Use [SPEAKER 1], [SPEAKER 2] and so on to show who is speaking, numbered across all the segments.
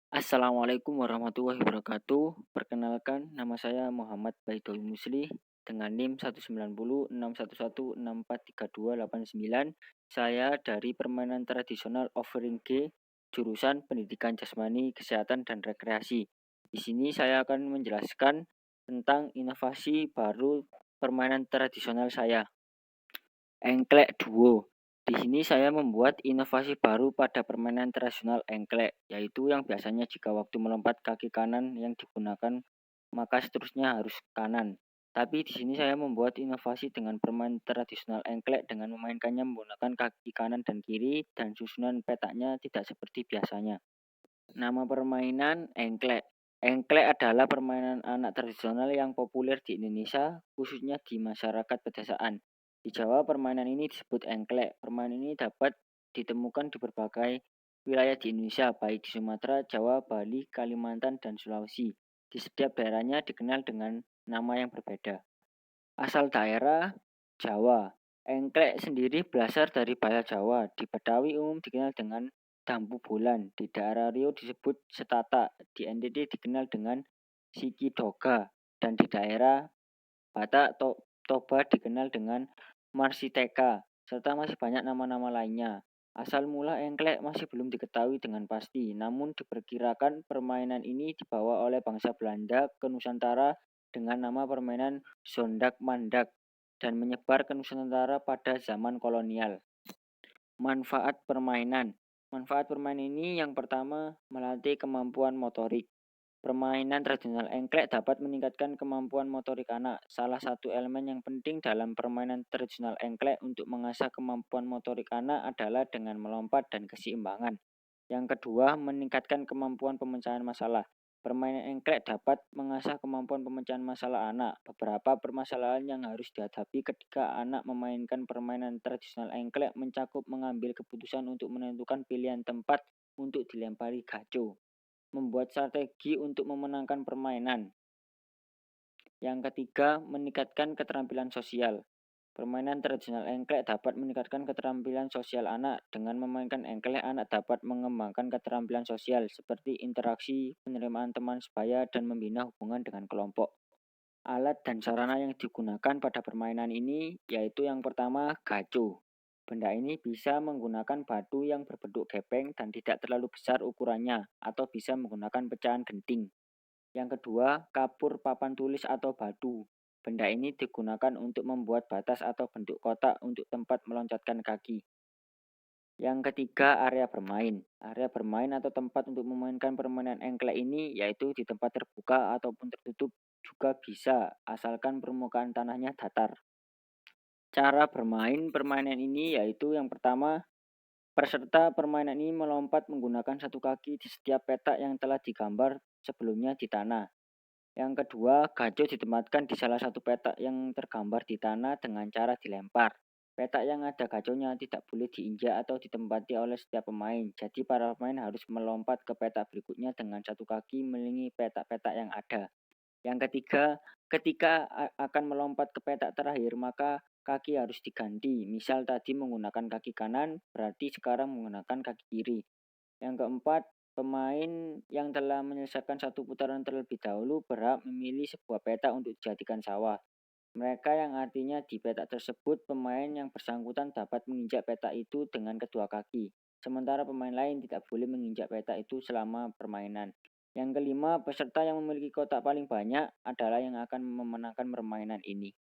[SPEAKER 1] Assalamualaikum warahmatullahi wabarakatuh. Perkenalkan, nama saya Muhammad Baidul Musli dengan NIM 1906111643289. Saya dari permainan tradisional Offering G, jurusan Pendidikan Jasmani, Kesehatan dan Rekreasi. Di sini saya akan menjelaskan tentang inovasi baru permainan tradisional saya. Engklek Duo. Di sini saya membuat inovasi baru pada permainan tradisional engklek, yaitu yang biasanya jika waktu melompat kaki kanan yang digunakan, maka seterusnya harus kanan. Tapi di sini saya membuat inovasi dengan permainan tradisional engklek dengan memainkannya menggunakan kaki kanan dan kiri dan susunan petaknya tidak seperti biasanya. Nama permainan engklek. Engklek adalah permainan anak tradisional yang populer di Indonesia, khususnya di masyarakat pedesaan. Di Jawa, permainan ini disebut engklek. Permainan ini dapat ditemukan di berbagai wilayah di Indonesia, baik di Sumatera, Jawa, Bali, Kalimantan, dan Sulawesi. Di setiap daerahnya dikenal dengan nama yang berbeda. Asal daerah Jawa. Engklek sendiri berasal dari bahasa Jawa. Di Betawi umum dikenal dengan dampu bulan. Di daerah Riau disebut setata. Di NTT dikenal dengan sikidoga. Dan di daerah Batak Toba dikenal dengan marsiteka. Serta masih banyak nama-nama lainnya. Asal mula engklek masih belum diketahui dengan pasti. Namun diperkirakan permainan ini dibawa oleh bangsa Belanda ke Nusantara dengan nama permainan Zondak Mandak dan menyebar ke Nusantara pada zaman kolonial. Manfaat permainan. Manfaat permainan ini yang pertama melatih kemampuan motorik. Permainan tradisional engklek dapat meningkatkan kemampuan motorik anak. Salah satu elemen yang penting dalam permainan tradisional engklek untuk mengasah kemampuan motorik anak adalah dengan melompat dan keseimbangan. Yang kedua, meningkatkan kemampuan pemecahan masalah. Permainan engklek dapat mengasah kemampuan pemecahan masalah anak. Beberapa permasalahan yang harus dihadapi ketika anak memainkan permainan tradisional engklek mencakup mengambil keputusan untuk menentukan pilihan tempat untuk dilempari gaco, membuat strategi untuk memenangkan permainan. Yang ketiga, meningkatkan keterampilan sosial. Permainan tradisional engklek dapat meningkatkan keterampilan sosial anak. Dengan memainkan engklek, anak dapat mengembangkan keterampilan sosial seperti interaksi, penerimaan teman sebaya, dan membina hubungan dengan kelompok. Alat dan sarana yang digunakan pada permainan ini yaitu yang pertama, gaco. Benda ini bisa menggunakan batu yang berbentuk gepeng dan tidak terlalu besar ukurannya, atau bisa menggunakan pecahan genting. Yang kedua, kapur papan tulis atau batu. Benda ini digunakan untuk membuat batas atau bentuk kotak untuk tempat meloncatkan kaki. Yang ketiga, area bermain. Area bermain atau tempat untuk memainkan permainan engklek ini yaitu di tempat terbuka ataupun tertutup juga bisa, asalkan permukaan tanahnya datar. Cara bermain permainan ini yaitu yang pertama, peserta permainan ini melompat menggunakan satu kaki di setiap petak yang telah digambar sebelumnya di tanah. Yang kedua, gaco ditempatkan di salah satu petak yang tergambar di tanah dengan cara dilempar. Petak yang ada gaconya tidak boleh diinjak atau ditempati oleh setiap pemain. Jadi para pemain harus melompat ke petak berikutnya dengan satu kaki mengelilingi petak-petak yang ada. Yang ketiga, ketika akan melompat ke petak terakhir, maka kaki harus diganti. Misal tadi menggunakan kaki kanan, berarti sekarang menggunakan kaki kiri. Yang keempat, pemain yang telah menyelesaikan satu putaran terlebih dahulu berhak memilih sebuah petak untuk dijadikan sawah. Mereka yang artinya di petak tersebut, pemain yang bersangkutan dapat menginjak petak itu dengan kedua kaki. Sementara pemain lain tidak boleh menginjak petak itu selama permainan. Yang kelima, peserta yang memiliki kotak paling banyak adalah yang akan memenangkan permainan ini.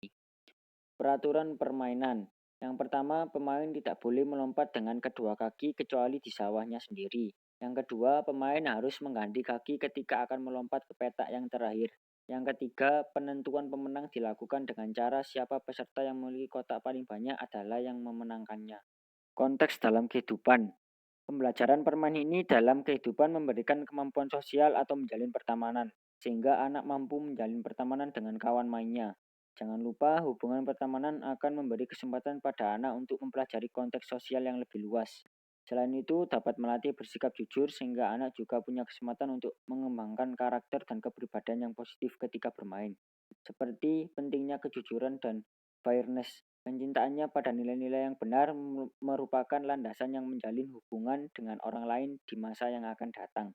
[SPEAKER 1] Peraturan permainan. Yang pertama, pemain tidak boleh melompat dengan kedua kaki kecuali di sawahnya sendiri. Yang kedua, pemain harus mengganti kaki ketika akan melompat ke petak yang terakhir. Yang ketiga, penentuan pemenang dilakukan dengan cara siapa peserta yang memiliki kotak paling banyak adalah yang memenangkannya. Konteks dalam kehidupan. Pembelajaran permainan ini dalam kehidupan memberikan kemampuan sosial atau menjalin pertemanan, sehingga anak mampu menjalin pertemanan dengan kawan mainnya. Jangan lupa, hubungan pertemanan akan memberi kesempatan pada anak untuk mempelajari konteks sosial yang lebih luas. Selain itu, dapat melatih bersikap jujur sehingga anak juga punya kesempatan untuk mengembangkan karakter dan kepribadian yang positif ketika bermain. Seperti pentingnya kejujuran dan fairness. Kecintaannya pada nilai-nilai yang benar merupakan landasan yang menjalin hubungan dengan orang lain di masa yang akan datang.